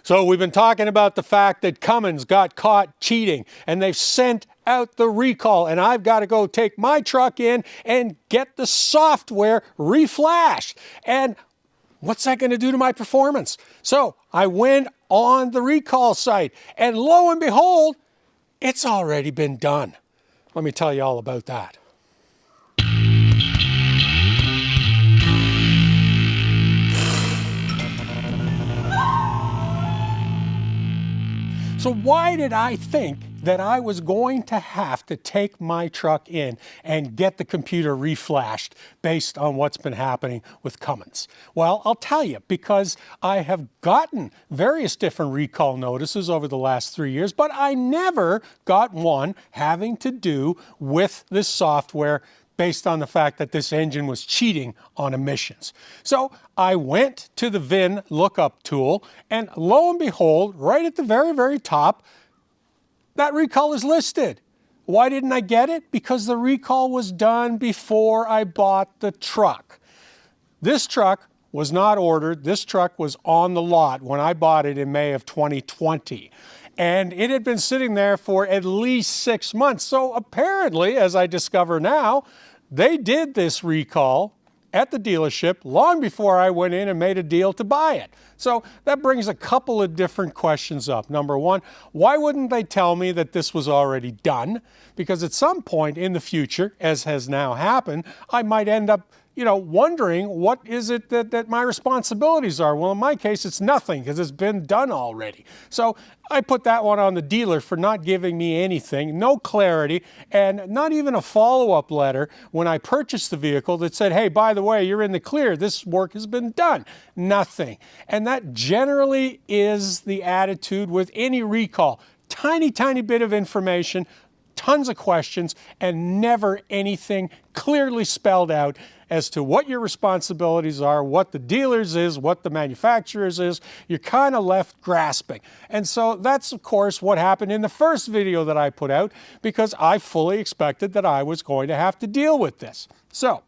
So we've been talking about the fact that Cummins got caught cheating and they've sent out the recall, and I've got to go take my truck in and get the software reflashed. And what's that going to do to my performance? So I went on the recall site, and lo and behold, it's already been done. Let me tell you all about that. So why did I think that I was going to have to take my truck in and get the computer reflashed based on what's been happening with Cummins? Well, I'll tell you, because I have gotten various different recall notices over the last 3 years, but I never got one having to do with this software based on the fact that this engine was cheating on emissions. So I went to the VIN lookup tool, and lo and behold, right at the very, very top, that recall is listed. Why didn't I get it? Because the recall was done before I bought the truck. This truck was not ordered. This truck was on the lot when I bought it in May of 2020. And it had been sitting there for at least 6 months. So apparently, as I discover now, they did this recall at the dealership long before I went in and made a deal to buy it. So that brings a couple of different questions up. Number one, why wouldn't they tell me that this was already done? Because at some point in the future, as has now happened, I might end up wondering what is it that my responsibilities are. Well, in my case, it's nothing because it's been done already. So I put that one on the dealer for not giving me anything, no clarity, and not even a follow-up letter when I purchased the vehicle that said, hey, by the way, you're in the clear. This work has been done. Nothing. And that generally is the attitude with any recall. Tiny, tiny bit of information, tons of questions, and never anything clearly spelled out as to what your responsibilities are, what the dealer's is, what the manufacturer's is. You're kind of left grasping. And so that's, of course, what happened in the first video that I put out, because I fully expected that I was going to have to deal with this. So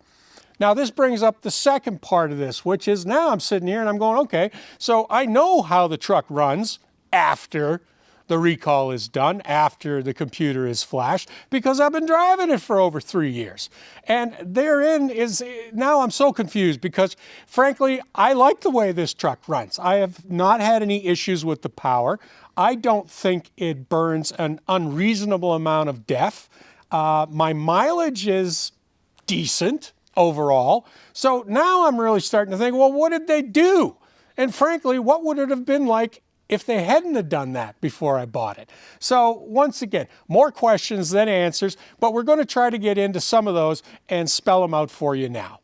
now this brings up the second part of this, which is now I'm sitting here and I'm going, okay, so I know how the truck runs after the recall is done, after the computer is flashed, because I've been driving it for over 3 years. And therein is, now I'm so confused because, frankly, I like the way this truck runs. I have not had any issues with the power. I don't think it burns an unreasonable amount of DEF. My mileage is decent overall. So now I'm really starting to think, well, what did they do? And frankly, what would it have been like if they hadn't have done that before I bought it? So once again, more questions than answers, but we're going to try to get into some of those and spell them out for you now.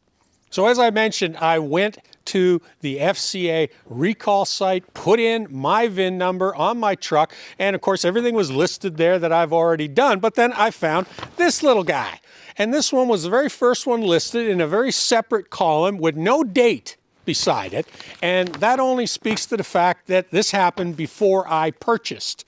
So as I mentioned, I went to the FCA recall site, put in my VIN number on my truck, and of course everything was listed there that I've already done, but then I found this little guy. And this one was the very first one listed in a very separate column with no date beside it, and that only speaks to the fact that this happened before I purchased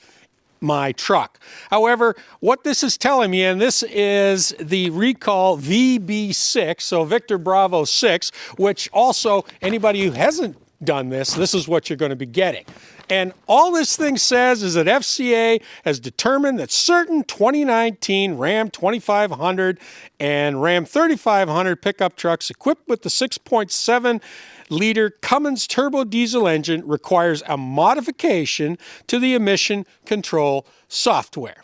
my truck. However, what this is telling me, and this is the recall VB6, so Victor Bravo 6, which also anybody who hasn't done this, this is what you're going to be getting. And all this thing says is that FCA has determined that certain 2019 Ram 2500 and Ram 3500 pickup trucks equipped with the 6.7-liter Cummins turbo diesel engine requires a modification to the emission control software.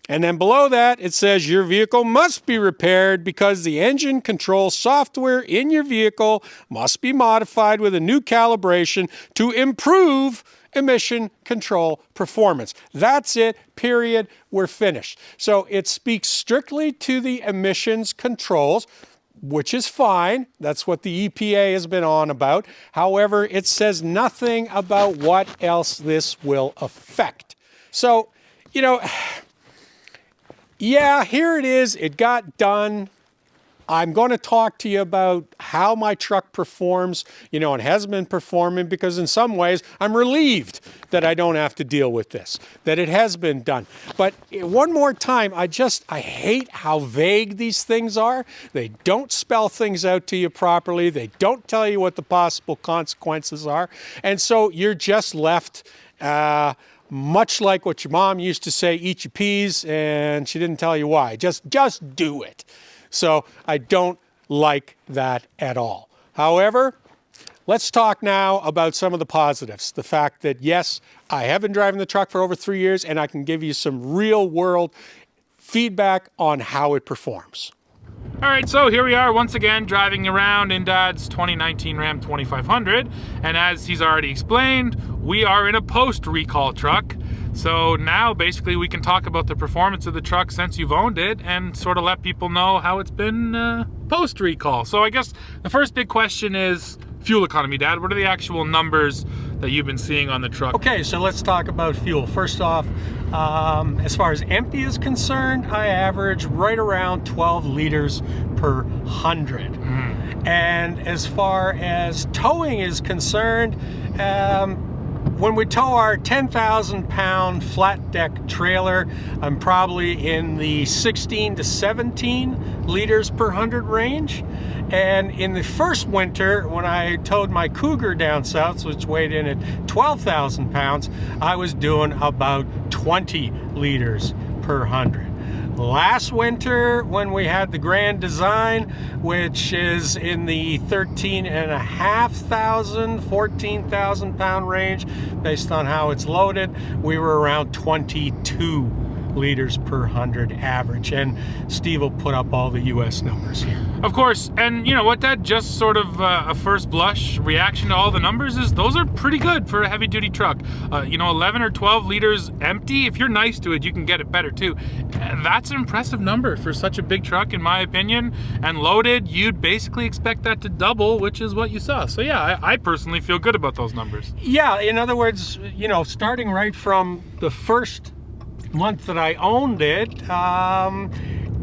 And then below that, it says your vehicle must be repaired because the engine control software in your vehicle must be modified with a new calibration to improve emission control performance. That's it, period, we're finished. So it speaks strictly to the emissions controls, which is fine. That's what the EPA has been on about. However, it says nothing about what else this will affect. So, yeah, here it is. It got done. I'm going to talk to you about how my truck performs, and has been performing, because in some ways I'm relieved that I don't have to deal with this, that it has been done. But one more time, I hate how vague these things are. They don't spell things out to you properly. They don't tell you what the possible consequences are. And so you're just left much like what your mom used to say, eat your peas, and she didn't tell you why. Just do it. So I don't like that at all. However, let's talk now about some of the positives. The fact that, yes, I have been driving the truck for over 3 years, and I can give you some real world feedback on how it performs. All right, so here we are once again driving around in Dad's 2019 Ram 2500, and as he's already explained, we are in a post-recall truck. So now basically we can talk about the performance of the truck since you've owned it and sort of let people know how it's been post-recall. So I guess the first big question is fuel economy, Dad. What are the actual numbers that you've been seeing on the truck? Okay, so let's talk about fuel. First off, as far as empty is concerned, I average right around 12 liters per 100. And as far as towing is concerned, when we tow our 10,000 pound flat deck trailer, I'm probably in the 16 to 17 liters per 100 range. And in the first winter, when I towed my Cougar down south, which weighed in at 12,000 pounds, I was doing about 20 liters per 100. Last winter, when we had the Grand Design, which is in the 13,500, 14,000 pound range, based on how it's loaded, we were around 22 liters per 100 average. And Steve will put up all the US numbers here. Of course, and you know what, Dad, just sort of a first blush reaction to all the numbers is those are pretty good for a heavy duty truck. You know, 11 or 12 liters empty, if you're nice to it, you can get it better too. That's an impressive number for such a big truck, in my opinion. And loaded, you'd basically expect that to double, which is what you saw. So yeah, I personally feel good about those numbers. Yeah, in other words, you know, starting right from the first month that I owned it,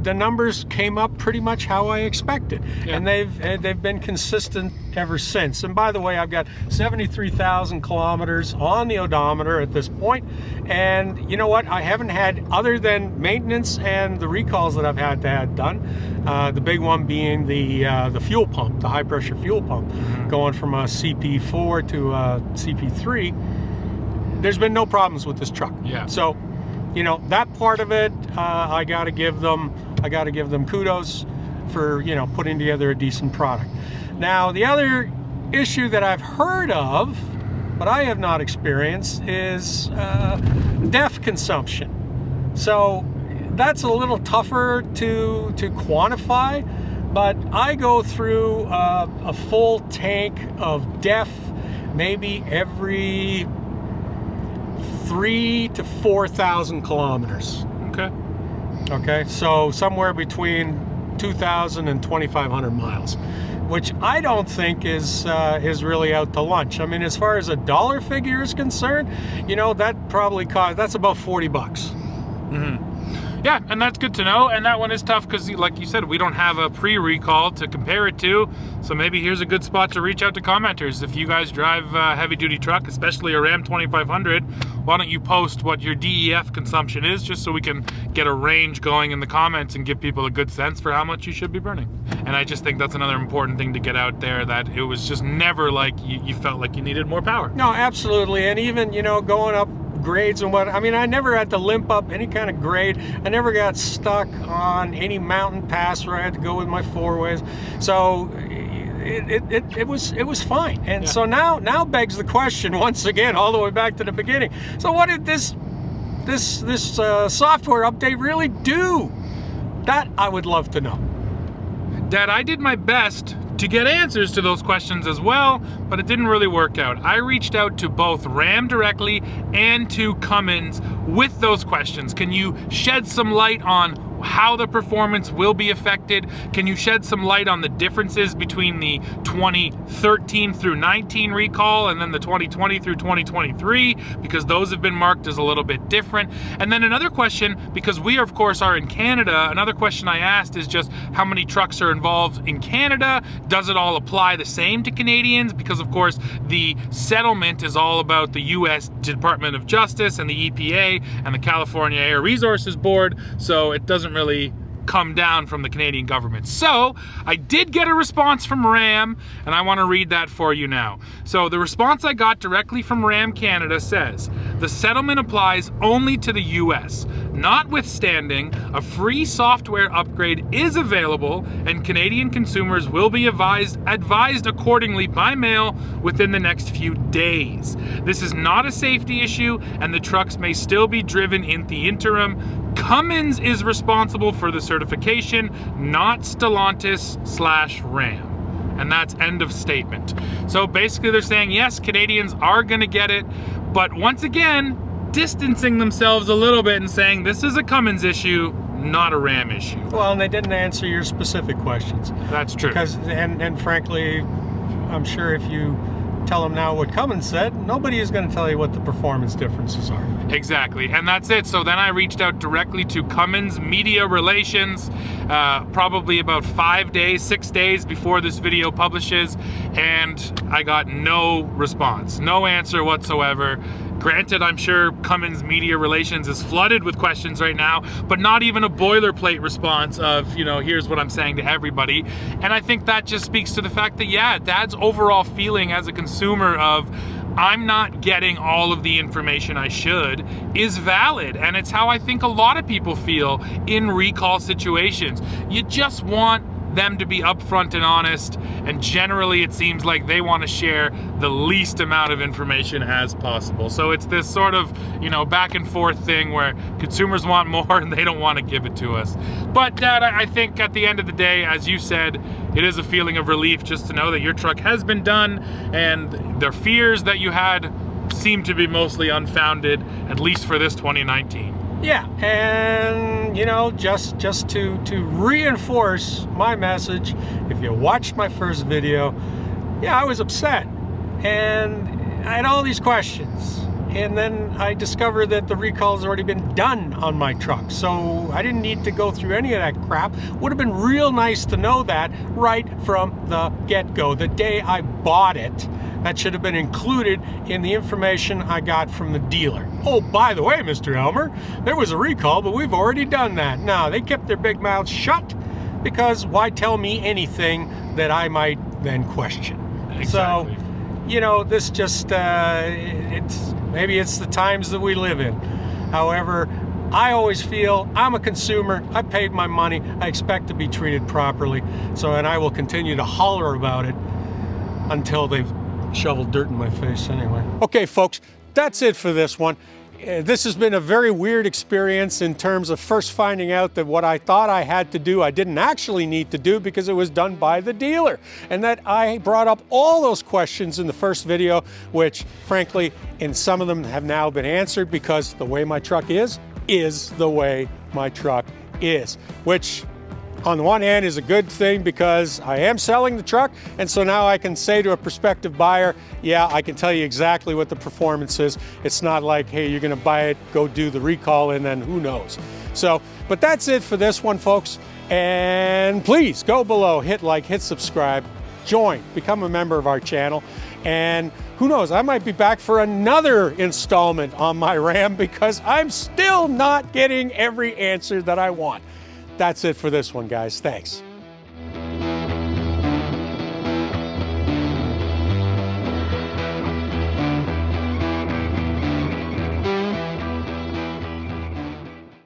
the numbers came up pretty much how I expected. Yeah. And they've been consistent ever since. And by the way, I've got 73,000 kilometers on the odometer at this point. And you know what? I haven't had, other than maintenance and the recalls that I've had to have done, the big one being the fuel pump, the high pressure fuel pump, going from a CP4 to a CP3. There's been no problems with this truck. Yeah. So, you know, that part of it, I got to give them kudos for, you know, putting together a decent product. Now, the other issue that I've heard of, but I have not experienced, is DEF consumption. So that's a little tougher to quantify, but I go through a full tank of DEF maybe every 3,000 to 4,000 kilometers. Okay, so somewhere between 2,000 and 2,500 miles, which I don't think is really out to lunch. I mean, as far as a dollar figure is concerned, you know, that probably that's about 40 bucks. Yeah, and that's good to know. And that one is tough because, like you said, we don't have a pre-recall to compare it to. So maybe here's a good spot to reach out to commenters. If you guys drive a heavy-duty truck, especially a Ram 2500, why don't you post what your DEF consumption is, just so we can get a range going in the comments and give people a good sense for how much you should be burning. And I just think that's another important thing to get out there, that it was just never like you felt like you needed more power. No, absolutely. And even, you know, going up grades and what, I mean, I never had to limp up any kind of grade. I never got stuck on any mountain pass where I had to go with my four-ways. So it was fine. And so now begs the question once again, all the way back to the beginning. So what did this software update really do? That I would love to know. Dad, I did my best to get answers to those questions as well, but it didn't really work out. I reached out to both Ram directly and to Cummins with those questions. Can you shed some light on how the performance will be affected? Can you shed some light on the differences between the 2013 through 19 recall and then the 2020 through 2023, because those have been marked as a little bit different? And then another question, because we of course are in Canada, another question I asked is just how many trucks are involved in Canada? Does it all apply the same to Canadians? Because of course the settlement is all about the US Department of Justice and the EPA and the California Air Resources Board, so it doesn't really come down from the Canadian government. So I did get a response from RAM, and I want to read that for you now. So the response I got directly from RAM Canada says, the settlement applies only to the US. Notwithstanding, a free software upgrade is available, and Canadian consumers will be advised accordingly by mail within the next few days. This is not a safety issue, and the trucks may still be driven in the interim. Cummins is responsible for the certification, not Stellantis/RAM. And that's end of statement. So basically they're saying, yes, Canadians are gonna get it, but once again, distancing themselves a little bit and saying this is a Cummins issue, not a RAM issue. Well, and they didn't answer your specific questions. That's true. Because, and frankly, I'm sure if you tell them now what Cummins said, nobody is going to tell you what the performance differences are. Exactly, and that's it. So then I reached out directly to Cummins Media Relations, probably about 6 days before this video publishes, and I got no response, no answer whatsoever. Granted, I'm sure Cummins Media Relations is flooded with questions right now, but not even a boilerplate response of, you know, here's what I'm saying to everybody. And I think that just speaks to the fact that, yeah, Dad's overall feeling as a consumer of, I'm not getting all of the information I should, is valid. And it's how I think a lot of people feel in recall situations. You just want them to be upfront and honest, and generally it seems like they want to share the least amount of information as possible. So it's this sort of, you know, back and forth thing where consumers want more and they don't want to give it to us. But Dad, I think at the end of the day, as you said, it is a feeling of relief just to know that your truck has been done, and the fears that you had seem to be mostly unfounded, at least for this 2019. Yeah, and you know, just to reinforce my message, if you watched my first video, yeah, I was upset, and I had all these questions, and then I discovered that the recall's already been done on my truck, so I didn't need to go through any of that crap. Would have been real nice to know that right from the get-go, the day I bought it. That should have been included in the information I got from the dealer. Oh, by the way, Mr. Elmer, there was a recall, but we've already done that. No, they kept their big mouths shut, because why tell me anything that I might then question? Exactly. So, you know, this just, maybe it's the times that we live in. However, I always feel I'm a consumer, I paid my money, I expect to be treated properly. So, and I will continue to holler about it until they've shovel dirt in my face anyway. Okay, folks, that's it for this one. This has been a very weird experience in terms of first finding out that what I thought I had to do, I didn't actually need to do because it was done by the dealer. And that I brought up all those questions in the first video, which frankly, in some of them have now been answered, because the way my truck is the way my truck is, which on the one hand is a good thing because I am selling the truck, and so now I can say to a prospective buyer, yeah, I can tell you exactly what the performance is. It's not like, hey, you're gonna buy it, go do the recall, and then who knows. So, but that's it for this one, folks. And please go below, hit like, hit subscribe, join, become a member of our channel. And who knows, I might be back for another installment on my Ram, because I'm still not getting every answer that I want. That's it for this one, guys. Thanks.